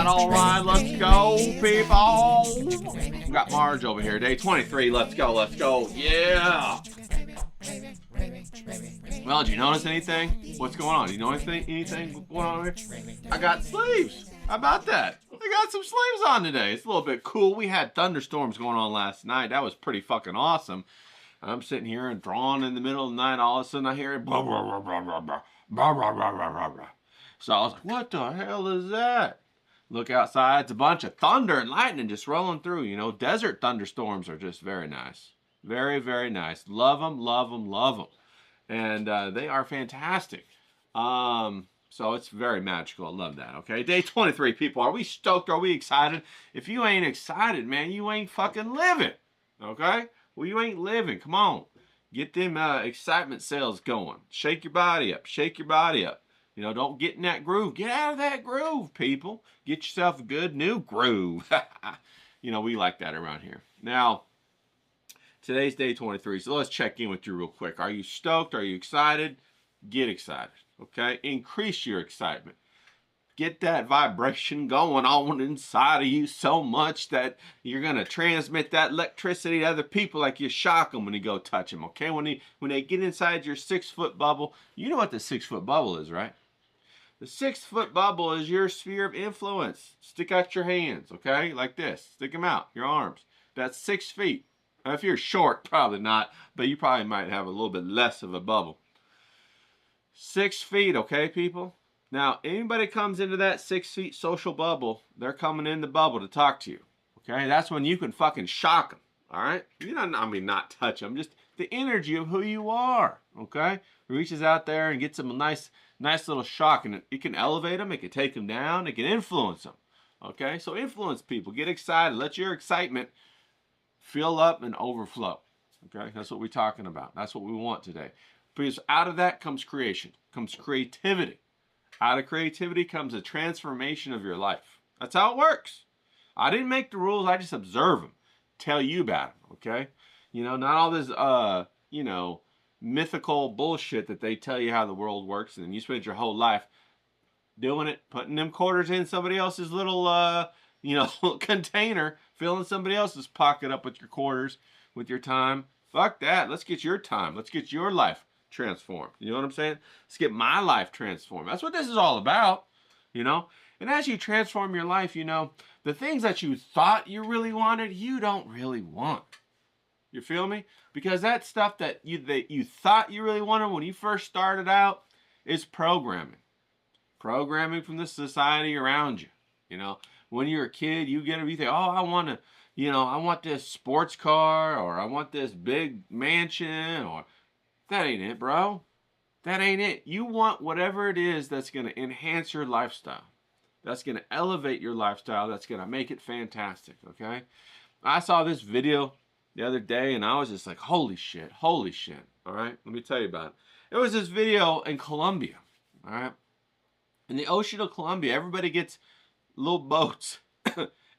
Alright, let's go, people. Got Marge over here. Day 23, let's go. Yeah. Well, did you notice anything? What's going on? Do you know anything going on here? I got sleeves. How about that? I got some sleeves on today. It's a little bit cool. We had thunderstorms going on last night. That was pretty fucking awesome. I'm sitting here and drawing in the middle of the night. All of a sudden, I hear it. Blah, blah, blah, blah, blah, blah, blah, blah, blah, blah, blah. So I was like, what the hell is that? Look outside. It's a bunch of thunder and lightning just rolling through. You know, desert thunderstorms are just very nice. Very, very nice. Love them, love them, love them. And they are fantastic. So it's very magical. I love that, okay? Day 23, people. Are we stoked? Are we excited? If you ain't excited, man, you ain't fucking living, okay? Well, you ain't living. Come on. Get them excitement cells going. Shake your body up. Shake your body up. You know, don't get in that groove. Get out of that groove, people. Get yourself a good new groove. You know, we like that around here. Now, today's day 23, so let's check in with you real quick. Are you stoked? Are you excited? Get excited, okay? Increase your excitement. Get that vibration going on inside of you so much that you're going to transmit that electricity to other people like you shock them when you go touch them, okay? When they get inside your 6-foot bubble, you know what the 6-foot bubble is, right? The 6-foot bubble is your sphere of influence. Stick out your hands, okay? Like this. Stick them out, your arms. That's 6 feet. Now, if you're short, probably not, but you probably might have a little bit less of a bubble. 6 feet, okay, people? Now, anybody comes into that 6 feet social bubble, they're coming in the bubble to talk to you, okay? That's when you can fucking shock them, all right? You don't, I mean, not touch them, just the energy of who you are, okay? Reaches out there and gets them a nice little shock, and it can elevate them, it can take them down, it can influence them, okay? So influence people, get excited, let your excitement fill up and overflow, okay? That's what we're talking about. That's what we want today. Because out of that comes creation, comes creativity. Out of creativity comes a transformation of your life. That's how it works. I didn't make the rules, I just observe them, tell you about them, okay? You know, not all this, you know, mythical bullshit that they tell you how the world works, and then you spend your whole life doing it, putting them quarters in somebody else's little, you know, container, filling somebody else's pocket up with your quarters, with your time. Fuck that. Let's get your time. Let's get your life transformed. You know what I'm saying? Let's get my life transformed. That's what this is all about, you know? And as you transform your life, you know, the things that you thought you really wanted, you don't really want. You feel me? Because that stuff that you thought you really wanted when you first started out is programming. Programming from the society around you. You know, when you're a kid, you think, oh, I want to, you know, I want this sports car, or I want this big mansion, or that ain't it, bro. That ain't it. You want whatever it is that's going to enhance your lifestyle. That's going to elevate your lifestyle. That's going to make it fantastic, okay? I saw this video the other day, and I was just like, holy shit, all right? Let me tell you about it. It was this video in Colombia, all right? In the ocean of Colombia, everybody gets little boats,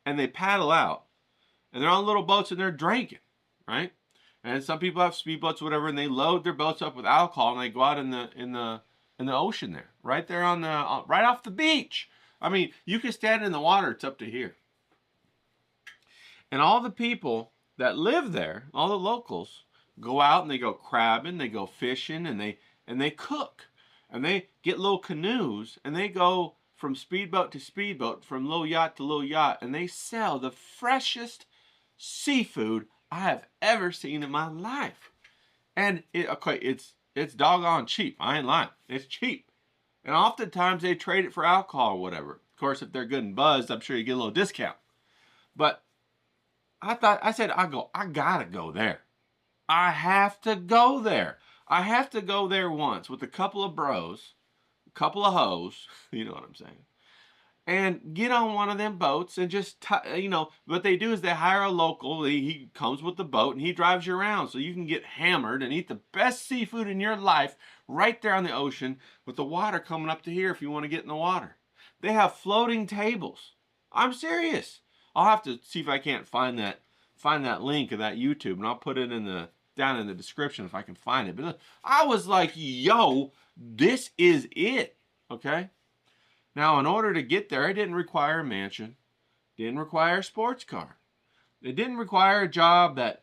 and they paddle out, and they're on little boats, and they're drinking, right? And some people have speedboats, whatever, and they load their boats up with alcohol, and they go out in the ocean there, right there on the right off the beach. I mean, you can stand in the water; it's up to here. And all the people that live there, all the locals, go out and they go crabbing, they go fishing, and they cook, and they get little canoes, and they go from speedboat to speedboat, from little yacht to little yacht, and they sell the freshest seafood I have ever seen in my life. And okay, it's doggone cheap. I ain't lying. It's cheap. And oftentimes they trade it for alcohol or whatever. Of course, if they're good and buzzed, I'm sure you get a little discount. But I gotta go there. I have to go there. I have to go there once with a couple of bros, a couple of hoes, you know what I'm saying, and get on one of them boats and just, what they do is they hire a local. He comes with the boat and he drives you around so you can get hammered and eat the best seafood in your life right there on the ocean with the water coming up to here if you want to get in the water. They have floating tables. I'm serious. I'll have to see if I can't find that link of that YouTube, and I'll put it down in the description if I can find it. But I was like, yo, this is it. Okay? Now, in order to get there, it didn't require a mansion. Didn't require a sports car. It didn't require a job that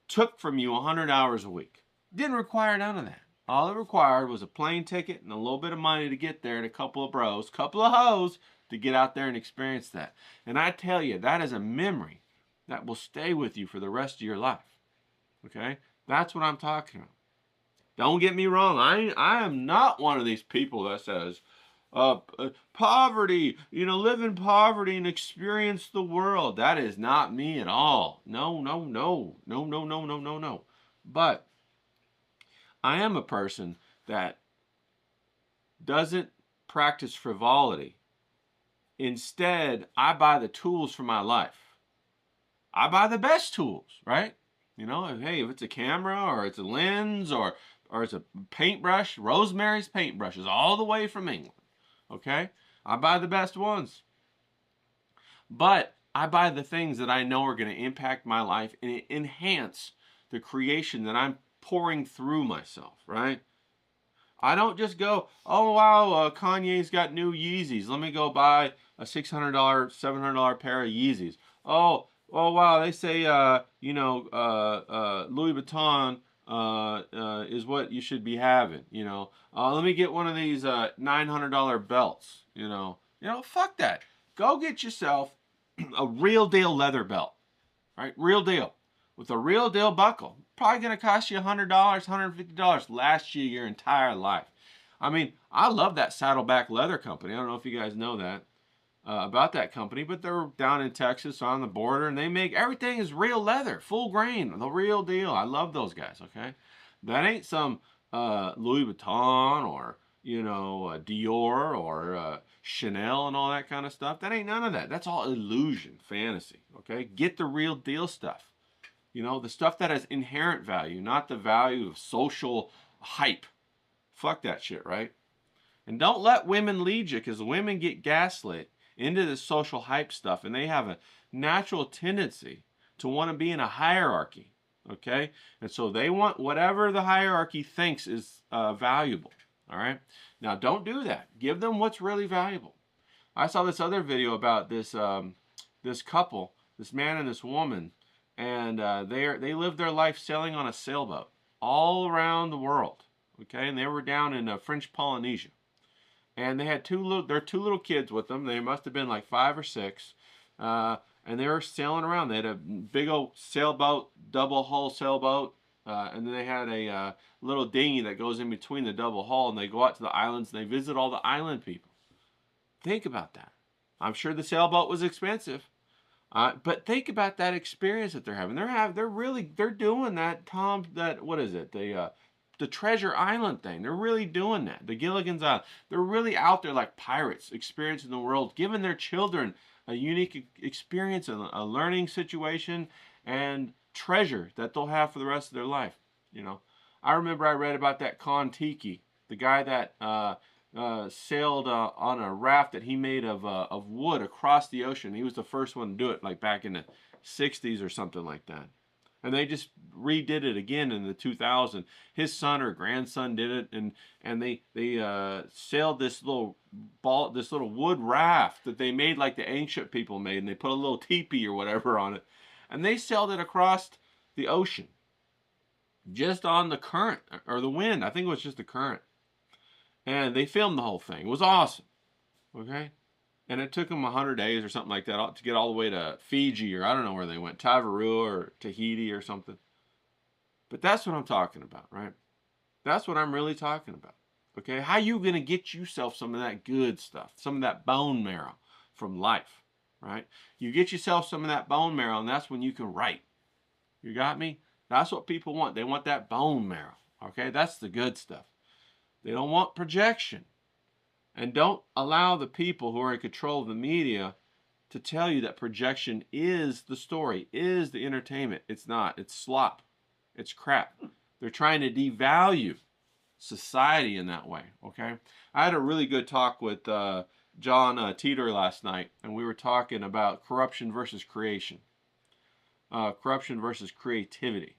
took from you 100 hours a week. Didn't require none of that. All it required was a plane ticket and a little bit of money to get there and a couple of bros, couple of hoes to get out there and experience that. And I tell you, that is a memory that will stay with you for the rest of your life. Okay? That's what I'm talking about. Don't get me wrong. I am not one of these people that says, poverty, live in poverty and experience the world. That is not me at all. No. But I am a person that doesn't practice frivolity. Instead, I buy the tools for my life. I buy the best tools, right? If it's a camera or it's a lens or it's a paintbrush, Rosemary's paintbrushes all the way from England. Okay? I buy the best ones. But I buy the things that I know are going to impact my life and enhance the creation that I'm pouring through myself, right? I don't just go, oh, wow, Kanye's got new Yeezys. Let me go buy a $600, $700 pair of Yeezys. Oh, wow, they say, Louis Vuitton is what you should be having, let me get one of these $900 belts, fuck that. Go get yourself a real deal leather belt, right? Real deal. With a real deal buckle. Probably going to cost you $100, $150 last you your entire life. I mean, I love that Saddleback Leather Company. I don't know if you guys know that about that company, but they're down in Texas on the border, and they make everything is real leather, full grain, the real deal. I love those guys, okay? That ain't some Louis Vuitton or, Dior or Chanel and all that kind of stuff. That ain't none of that. That's all illusion, fantasy, okay? Get the real deal stuff. The stuff that has inherent value, not the value of social hype. Fuck that shit, right? And don't let women lead you, because women get gaslit into this social hype stuff, and they have a natural tendency to want to be in a hierarchy, okay? And so they want whatever the hierarchy thinks is valuable, all right? Now, don't do that. Give them what's really valuable. I saw this other video about this couple, this man and this woman, and they lived their life sailing on a sailboat all around the world, okay? And they were down in French Polynesia. And they had two little kids with them. They must have been like 5 or 6. And they were sailing around. They had a big old sailboat, double hull sailboat. And then they had a little dinghy that goes in between the double hull. And they go out to the islands and they visit all the island people. Think about that. I'm sure the sailboat was expensive. But think about that experience that they're having. They're doing that, what is it? The Treasure Island thing. They're really doing that. The Gilligan's Island. They're really out there like pirates, experiencing the world, giving their children a unique experience, a learning situation, and treasure that they'll have for the rest of their life. I remember I read about that Kon-Tiki, the guy that sailed on a raft that he made of wood across the ocean. He was the first one to do it, like back in the 60s or something like that. And they just redid it again in the 2000. His son or grandson did it, and they sailed this little wood raft that they made like the ancient people made, and they put a little teepee or whatever on it, and they sailed it across the ocean, just on the current or the wind. I think it was just the current, and they filmed the whole thing. It was awesome, okay. And it took them 100 days or something like that to get all the way to Fiji, or I don't know where they went, Tavarua or Tahiti or something. But that's what I'm talking about, right? That's what I'm really talking about. Okay, how you gonna get yourself some of that good stuff, some of that bone marrow from life, right? You get yourself some of that bone marrow, and that's when you can write. You got me? That's what people want. They want that bone marrow. Okay, that's the good stuff. They don't want projection. And don't allow the people who are in control of the media to tell you that projection is the story, is the entertainment. It's not. It's slop. It's crap. They're trying to devalue society in that way, okay? I had a really good talk with John Teeter last night, and we were talking about corruption versus creation, corruption versus creativity,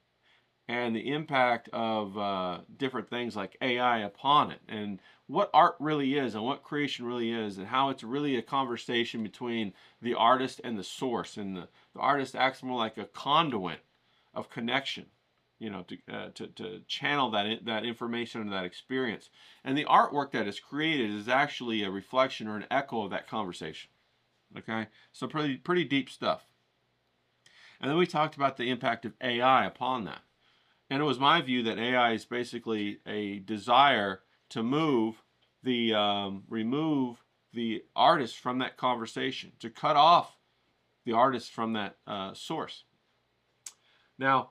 and the impact of different things like AI upon it, and what art really is, and what creation really is, and how it's really a conversation between the artist and the source, and the artist acts more like a conduit of connection, you know, to channel that information and that experience. And the artwork that is created is actually a reflection or an echo of that conversation. Okay, so pretty deep stuff. And then we talked about the impact of AI upon that. And it was my view that AI is basically a desire to remove the artist from that conversation, to cut off the artist from that source. Now,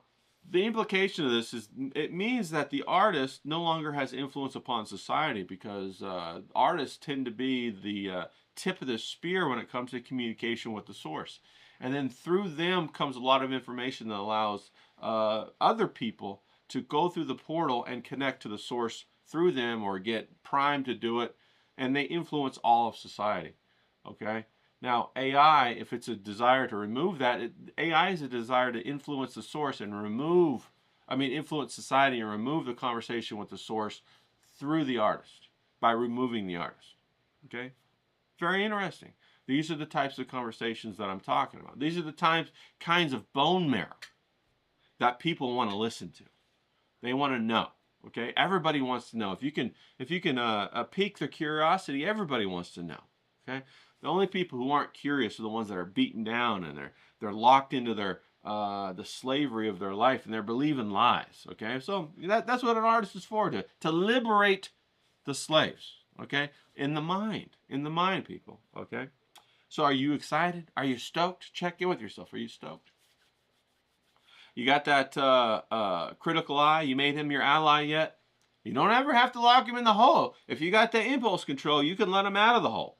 the implication of this is it means that the artist no longer has influence upon society, because artists tend to be the tip of the spear when it comes to communication with the source. And then through them comes a lot of information that allows other people to go through the portal and connect to the source through them, or get primed to do it, and they influence all of society. Okay? Now, AI, if it's a desire to remove that, AI is a desire to influence the source and influence society and remove the conversation with the source through the artist, by removing the artist. Okay? Very interesting. These are the types of conversations that I'm talking about. These are the kinds of bone marrow that people want to listen to. They want to know. Okay? Everybody wants to know. If you can pique their curiosity, everybody wants to know. Okay? The only people who aren't curious are the ones that are beaten down, and they're locked into the slavery of their life, and they're believing lies. Okay, so that's what an artist is for, to liberate the slaves. Okay, in the mind, people. Okay, so are you excited? Are you stoked? Check in with yourself. Are you stoked? You got that critical eye? You made him your ally yet? You don't ever have to lock him in the hole. If you got that impulse control, you can let him out of the hole.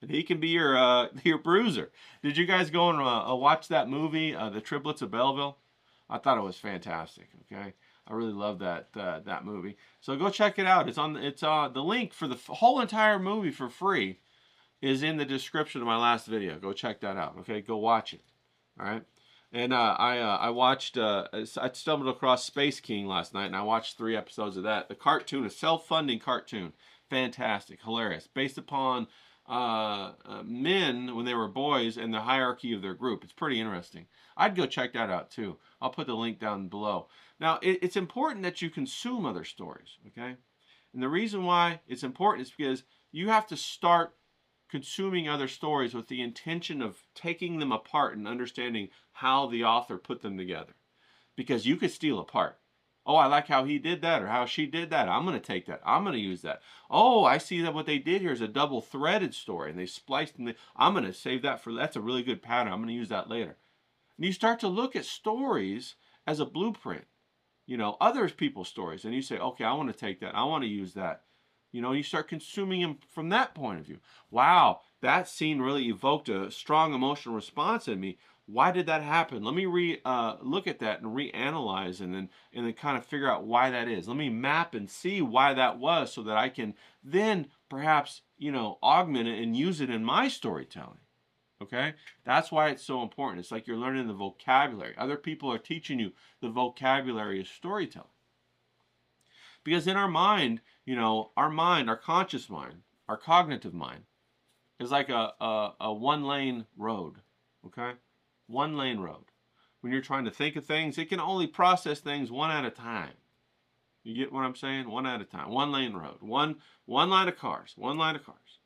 And he can be your bruiser. Did you guys go and watch that movie, The Triplets of Belleville? I thought it was fantastic. Okay, I really love that movie. So go check it out. It's the link for the whole entire movie for free is in the description of my last video. Go check that out. Okay, go watch it. All right. And I watched. I stumbled across Space King last night, and I watched 3 episodes of that. The cartoon, a self-funding cartoon, fantastic, hilarious, based upon men when they were boys and the hierarchy of their group. It's pretty interesting. I'd go check that out too. I'll put the link down below. Now, it's important that you consume other stories, okay? And the reason why it's important is because you have to start consuming other stories with the intention of taking them apart and understanding how the author put them together. Because you could steal a part. Oh, I like how he did that or how she did that. I'm going to take that. I'm going to use that. Oh, I see that what they did here is a double-threaded story, and they spliced and I'm going to save that that's a really good pattern. I'm going to use that later. And you start to look at stories as a blueprint. You know, other people's stories, and you say, okay, I want to take that. I want to use that. You know, you start consuming them from that point of view. Wow, that scene really evoked a strong emotional response in me. Why did that happen? Let me look at that and reanalyze, and then kind of figure out why that is. Let me map and see why that was, so that I can then perhaps, you know, augment it and use it in my storytelling. Okay? That's why it's so important. It's like you're learning the vocabulary. Other people are teaching you the vocabulary of storytelling. Because in our mind, you know, our conscious mind, our cognitive mind, is like a one-lane road. Okay? One-lane road. When you're trying to think of things, it can only process things one at a time. You get what I'm saying? One at a time. One-lane road. One line of cars. One line of cars.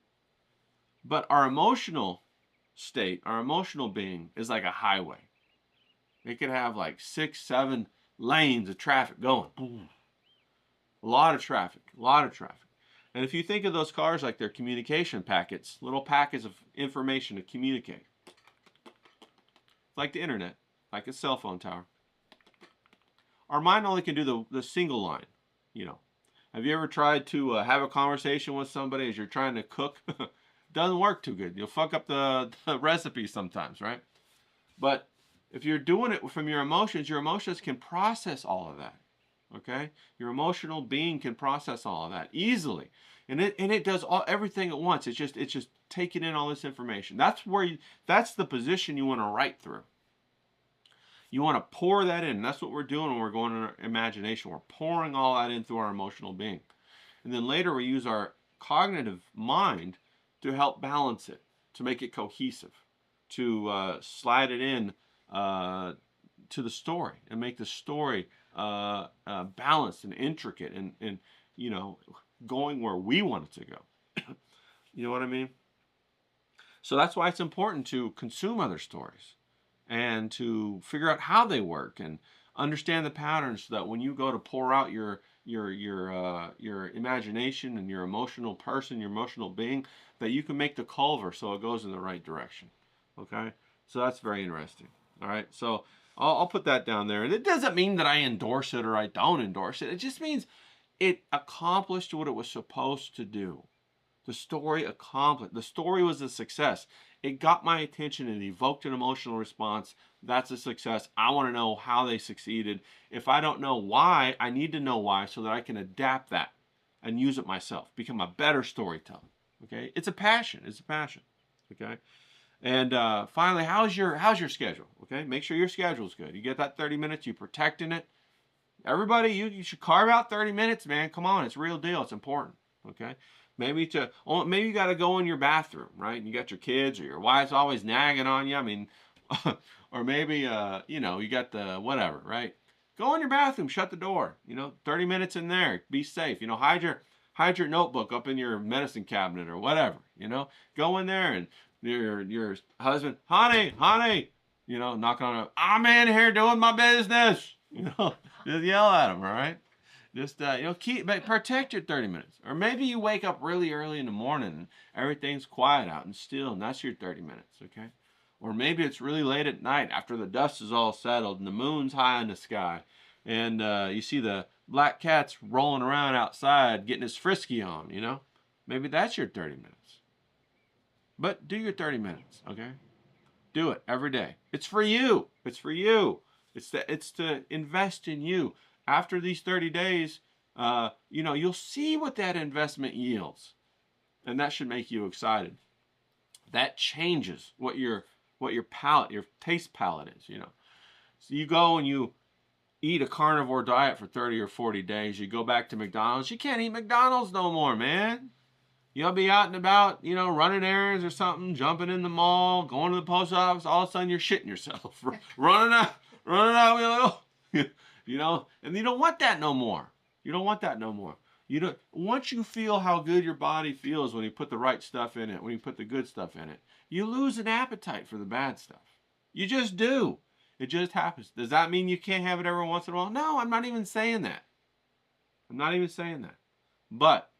But our emotional state, our emotional being, is like a highway. It could have like 6, 7 lanes of traffic going. Boom. A lot of traffic, a lot of traffic. And if you think of those cars like they're communication packets, little packets of information to communicate. Like the internet, like a cell phone tower. Our mind only can do the single line, you know. Have you ever tried to have a conversation with somebody as you're trying to cook? Doesn't work too good. You'll fuck up the recipe sometimes, right? But if you're doing it from your emotions can process all of that. Okay? Your emotional being can process all of that easily. And it does everything at once. It's just taking in all this information. That's the position you want to write through. You want to pour that in. That's what we're doing when we're going in our imagination. We're pouring all that in through our emotional being. And then later we use our cognitive mind to help balance it, to make it cohesive, to slide it in to the story and make the story balanced and intricate and you know, going where we want it to go. You know what I mean? So that's why it's important to consume other stories and to figure out how they work and understand the patterns so that when you go to pour out your imagination and your emotional person, your emotional being, that you can make the culver so it goes in the right direction. Okay? So that's very interesting. All right? So I'll put that down there. And it doesn't mean that I endorse it or I don't endorse it. It just means it accomplished what it was supposed to do. The story accomplished. The story was a success. It got my attention and evoked an emotional response. That's a success. I want to know how they succeeded. If I don't know why, I need to know why so that I can adapt that and use it myself. Become a better storyteller. Okay? It's a passion. It's a passion. Okay? And finally, how's your schedule? Okay? Make sure your schedule's good. You get that 30 minutes, you protecting it. Everybody, you should carve out 30 minutes, man. Come on, it's a real deal. It's important. Okay? Maybe you got to go in your bathroom, right? And you got your kids or your wife's always nagging on you. I mean, or maybe, you know, you got the whatever, right? Go in your bathroom, shut the door, you know, 30 minutes in there, be safe. You know, hide your notebook up in your medicine cabinet or whatever, you know. Go in there and your husband, honey, you know, knocking on, I'm in here doing my business, you know, just yell at him, all right? Just, you know, protect your 30 minutes. Or maybe you wake up really early in the morning and everything's quiet out and still, and that's your 30 minutes, okay? Or maybe it's really late at night after the dust is all settled and the moon's high in the sky. And you see the black cat's rolling around outside getting his frisky on, you know? Maybe that's your 30 minutes. But do your 30 minutes, okay? Do it every day. It's for you. It's for you. It's to invest in you. After these 30 days, you know, you'll see what that investment yields. And that should make you excited. That changes what your palate, your taste palate is, you know. So you go and you eat a carnivore diet for 30 or 40 days. You go back to McDonald's. You can't eat McDonald's no more, man. You'll be out and about, you know, running errands or something, jumping in the mall, going to the post office. All of a sudden, you're shitting yourself. running out, you know, and you don't want that no more. You don't want that no more. You don't. Once you feel how good your body feels when you put the right stuff in it, when you put the good stuff in it, you lose an appetite for the bad stuff. You just do. It just happens. Does that mean you can't have it every once in a while? No, I'm not even saying that. I'm not even saying that. But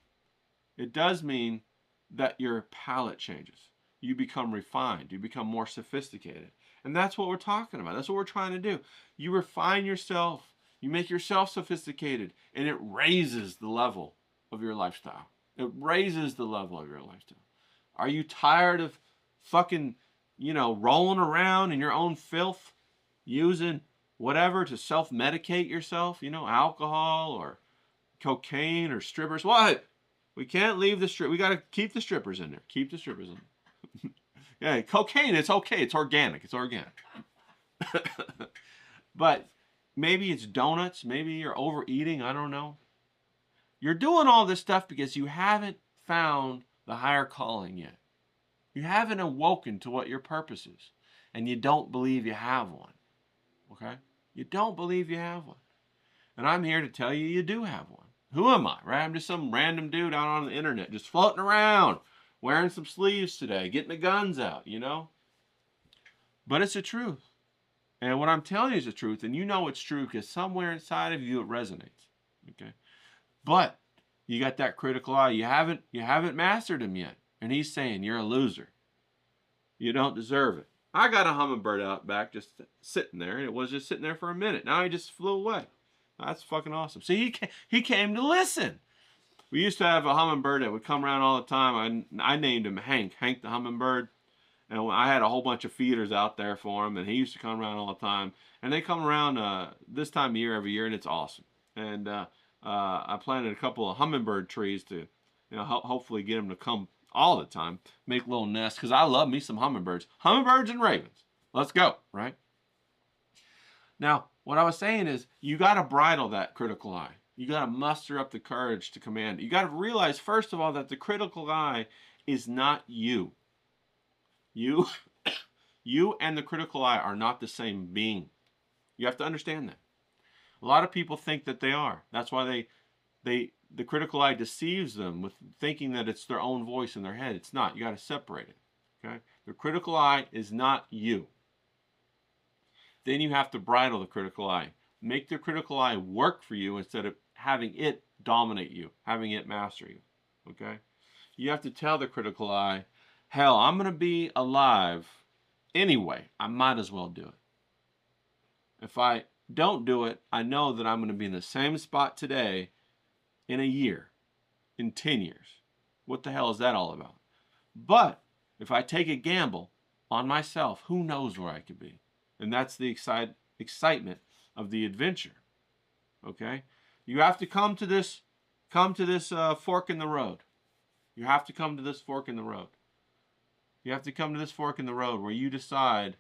it does mean that your palate changes. You become refined. You become more sophisticated. And that's what we're talking about. That's what we're trying to do. You refine yourself. You make yourself sophisticated. And it raises the level of your lifestyle. It raises the level of your lifestyle. Are you tired of fucking, you know, rolling around in your own filth? Using whatever to self-medicate yourself? You know, alcohol or cocaine or strippers. What? We can't leave the strip. We got to keep the strippers in there. Keep the strippers in there. Yeah, cocaine, it's okay. It's organic. It's organic. But maybe it's donuts. Maybe you're overeating. I don't know. You're doing all this stuff because you haven't found the higher calling yet. You haven't awoken to what your purpose is. And you don't believe you have one. Okay? You don't believe you have one. And I'm here to tell you you do have one. Who am I, right? I'm just some random dude out on the internet just floating around, wearing some sleeves today, getting the guns out, you know? But it's the truth. And what I'm telling you is the truth, and you know it's true because somewhere inside of you it resonates. Okay? But you got that critical eye. You haven't mastered him yet. And he's saying you're a loser. You don't deserve it. I got a hummingbird out back just sitting there, and it was just sitting there for a minute. Now he just flew away. That's fucking awesome. See, he came to listen. We used to have a hummingbird that would come around all the time. I named him Hank the hummingbird. And I had a whole bunch of feeders out there for him, and he used to come around all the time. And they come around this time of year every year, and it's awesome. And I planted a couple of hummingbird trees to, hopefully get them to come all the time, make little nests, because I love me some hummingbirds. Hummingbirds and ravens. Let's go, right? Now, what I was saying is, you got to bridle that critical eye. You got to muster up the courage to command it. You got to realize, first of all, that the critical eye is not you. You and the critical eye are not the same being. You have to understand that. A lot of people think that they are. That's why the critical eye deceives them with thinking that it's their own voice in their head. It's not. You got to separate it. Okay? The critical eye is not you. Then you have to bridle the critical eye. Make the critical eye work for you instead of having it dominate you, having it master you. Okay? You have to tell the critical eye, hell, I'm going to be alive anyway. I might as well do it. If I don't do it, I know that I'm going to be in the same spot today in a year, in 10 years. What the hell is that all about? But if I take a gamble on myself, who knows where I could be? And that's the excitement of the adventure. Okay? You have to come to this fork in the road. You have to come to this fork in the road. You have to come to this fork in the road where you decide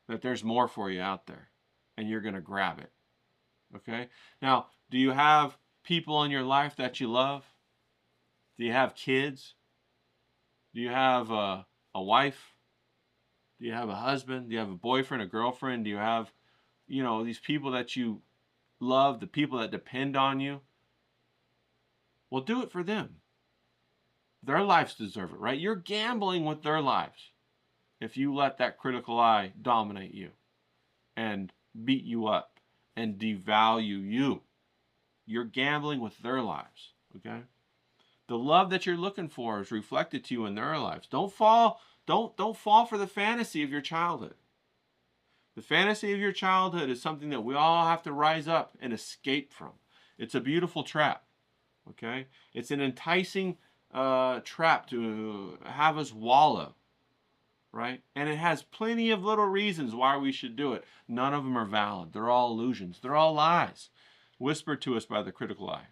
that there's more for you out there and you're going to grab it. Okay? Now, do you have people in your life that you love? Do you have kids? Do you have a wife? Do you have a husband? Do you have a boyfriend, a girlfriend? Do you have, these people that you love, the people that depend on you? Well, do it for them. Their lives deserve it, right? You're gambling with their lives if you let that critical eye dominate you and beat you up and devalue you. You're gambling with their lives, okay? The love that you're looking for is reflected to you in their lives. Don't fall for the fantasy of your childhood. The fantasy of your childhood is something that we all have to rise up and escape from. It's a beautiful trap, okay? It's an enticing trap to have us wallow, right? And it has plenty of little reasons why we should do it. None of them are valid. They're all illusions. They're all lies whispered to us by the critical eye,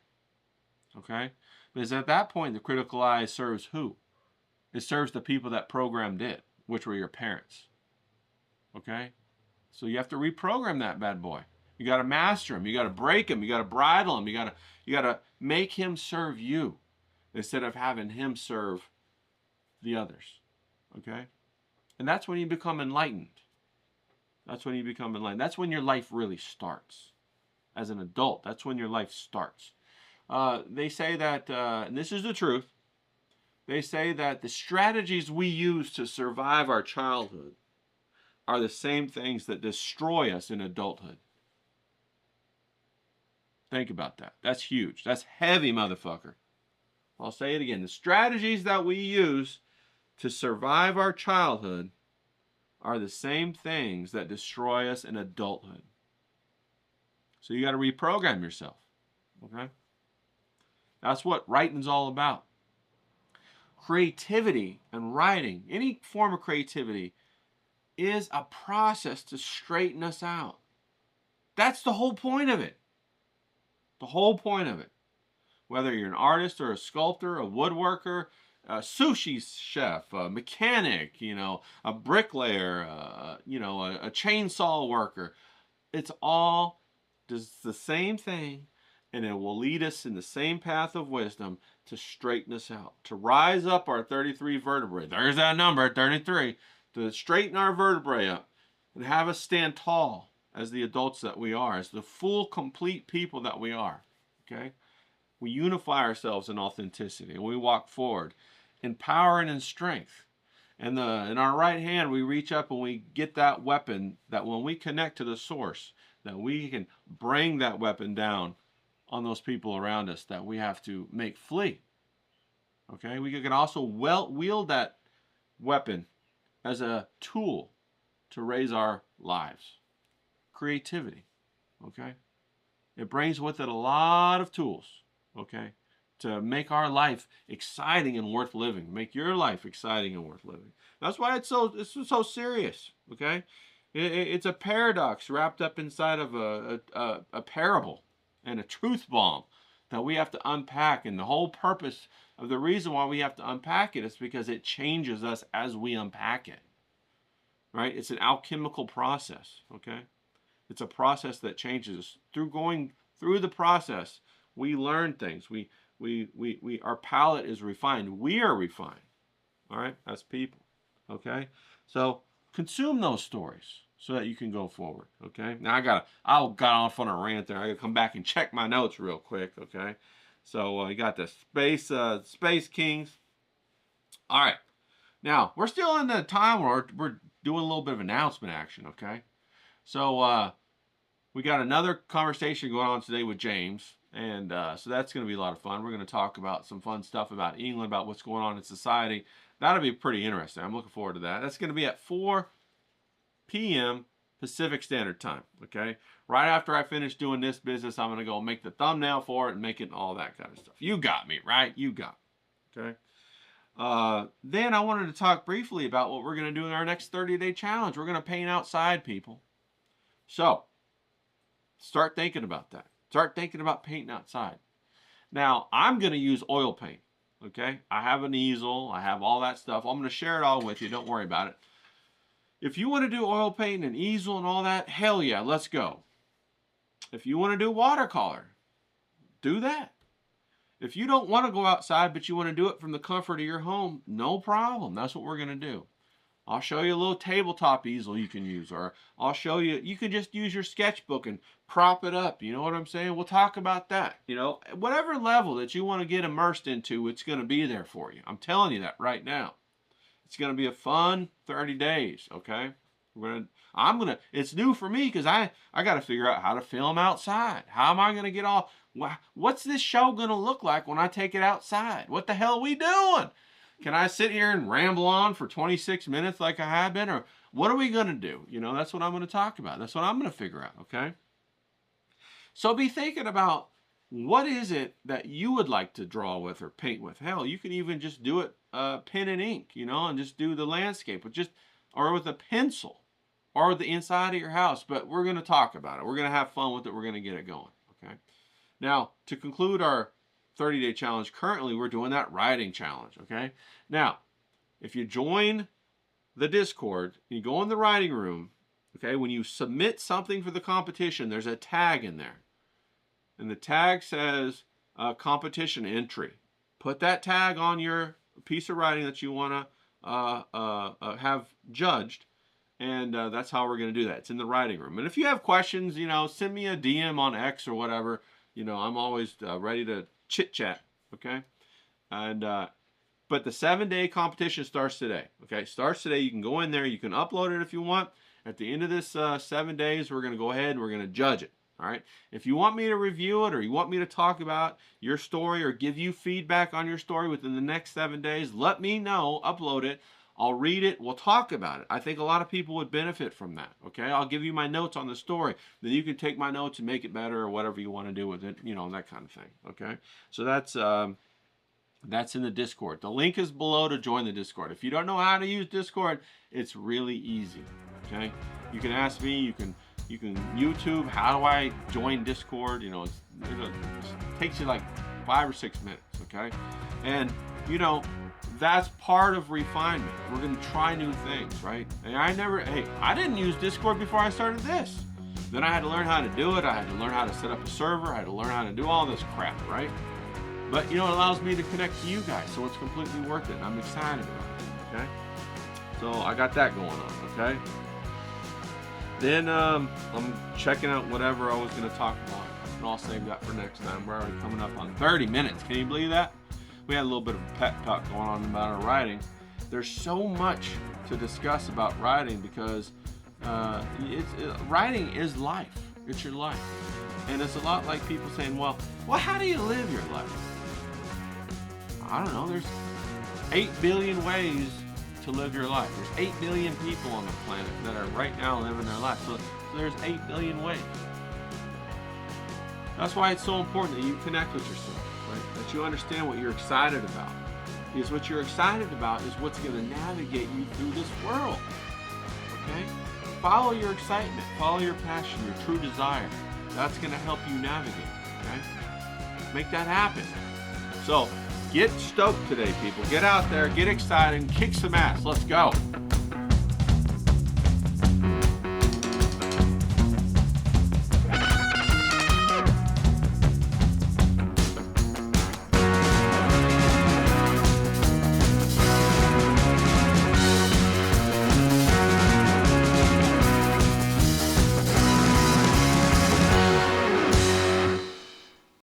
okay? Because at that point, the critical eye serves who? It serves the people that programmed it, which were your parents, okay? So you have to reprogram that bad boy. You got to master him. You got to break him. You got to bridle him. You got to make him serve you instead of having him serve the others. Okay? And that's when you become enlightened. That's when you become enlightened. That's when your life really starts. As an adult, that's when your life starts. They say that, and this is the truth, they say that the strategies we use to survive our childhood are the same things that destroy us in adulthood. Think about that. That's huge. That's heavy, motherfucker. I'll say it again. The strategies that we use to survive our childhood are the same things that destroy us in adulthood. So you got to reprogram yourself. Okay? That's what writing's all about. Creativity and writing, any form of creativity, is a process to straighten us out. That's the whole point of it. The whole point of it. Whether you're an artist or a sculptor, a woodworker, a sushi chef, a mechanic, a bricklayer, a chainsaw worker. It's all just the same thing, and it will lead us in the same path of wisdom to straighten us out, to rise up our 33 vertebrae. There's that number, 33, to straighten our vertebrae up and have us stand tall as the adults that we are, as the full, complete people that we are, okay? We unify ourselves in authenticity, and we walk forward in power and in strength. And in our right hand, we reach up and we get that weapon, that when we connect to the source, that we can bring that weapon down on those people around us that we have to make flee. Okay, we can also wield that weapon as a tool to raise our lives. Creativity, okay? It brings with it a lot of tools, okay, to make our life exciting and worth living. Make your life exciting and worth living. That's why it's so serious, okay? It's a paradox wrapped up inside of a parable and a truth bomb that we have to unpack. And the whole purpose of the reason why we have to unpack it is because it changes us as we unpack it, right? It's an alchemical process, okay? It's a process that changes us. Through going through the process, we learn things. Our palate is refined. We are refined, all right, as people, okay? So consume those stories so that you can go forward, okay? Now I got off on a rant there. I got to come back and check my notes real quick, okay? So you got the Space Kings. All right. Now, we're still in the time where we're doing a little bit of announcement action, okay? So we got another conversation going on today with James, and so that's going to be a lot of fun. We're going to talk about some fun stuff about England, about what's going on in society. That'll be pretty interesting. I'm looking forward to that. That's going to be at 4 p.m. Pacific Standard Time, okay? Right after I finish doing this business, I'm going to go make the thumbnail for it and make it and all that kind of stuff. You got me, right? You got me, okay? Then I wanted to talk briefly about what we're going to do in our next 30-day challenge. We're going to paint outside, people. So, start thinking about that. Start thinking about painting outside. Now, I'm going to use oil paint, okay? I have an easel. I have all that stuff. I'm going to share it all with you. Don't worry about it. If you want to do oil paint and easel and all that, hell yeah, let's go. If you want to do watercolor, do that. If you don't want to go outside, but you want to do it from the comfort of your home, no problem. That's what we're going to do. I'll show you a little tabletop easel you can use, or I'll show you, you can just use your sketchbook and prop it up. You know what I'm saying? We'll talk about that. You know, whatever level that you want to get immersed into, it's going to be there for you. I'm telling you that right now. It's going to be a fun 30 days, okay? It's new for me because I got to figure out how to film outside. How am I going to get all, what's this show going to look like when I take it outside? What the hell are we doing? Can I sit here and ramble on for 26 minutes like I have been? Or what are we going to do? You know, that's what I'm going to talk about. That's what I'm going to figure out, okay? So be thinking about what is it that you would like to draw with or paint with. Hell, you can even just do it pen and ink, you know, and just do the landscape or with a pencil or with the inside of your house. But we're going to talk about it. We're going to have fun with it. We're going to get it going, okay? Now, to conclude our 30-day challenge, currently we're doing that writing challenge, okay? Now, if you join the Discord, you go in the writing room, okay, when you submit something for the competition, there's a tag in there. And the tag says competition entry. Put that tag on your piece of writing that you want to have judged, and that's how we're going to do that. It's in the writing room. And if you have questions, you know, send me a DM on X or whatever. You know, I'm always ready to chit-chat, okay? And but the 7-day competition starts today, okay? Starts today. You can go in there. You can upload it if you want. At the end of this 7 days, we're going to go ahead and we're going to judge it, all right? If you want me to review it or you want me to talk about your story or give you feedback on your story within the next 7 days, let me know. Upload it. I'll read it. We'll talk about it. I think a lot of people would benefit from that, okay? I'll give you my notes on the story. Then you can take my notes and make it better or whatever you want to do with it, you know, that kind of thing, okay? So that's in the Discord. The link is below to join the Discord. If you don't know how to use Discord, it's really easy, okay? You can ask me. You can YouTube, how do I join Discord? You know, it takes you like 5 or 6 minutes, okay? And, you know, that's part of refinement. We're going to try new things, right? And I didn't use Discord before I started this. Then I had to learn how to do it. I had to learn how to set up a server. I had to learn how to do all this crap, right? But, you know, it allows me to connect to you guys, so it's completely worth it. I'm excited about it, okay? So I got that going on, okay? Then I'm checking out whatever I was going to talk about, and I'll save that for next time. We're already coming up on 30 minutes. Can you believe that? We had a little bit of a pep talk going on about our writing. There's so much to discuss about writing because writing is life. It's your life. And it's a lot like people saying, well, how do you live your life? I don't know. There's 8 billion ways to live your life. There's 8 billion people on the planet that are right now living their life. So there's 8 billion ways. That's why it's so important that you connect with yourself, right? That you understand what you're excited about. Because what you're excited about is what's going to navigate you through this world. Okay? Follow your excitement, follow your passion, your true desire. That's going to help you navigate. Okay? Make that happen. So, get stoked today, people. Get out there, get excited, and kick some ass. Let's go.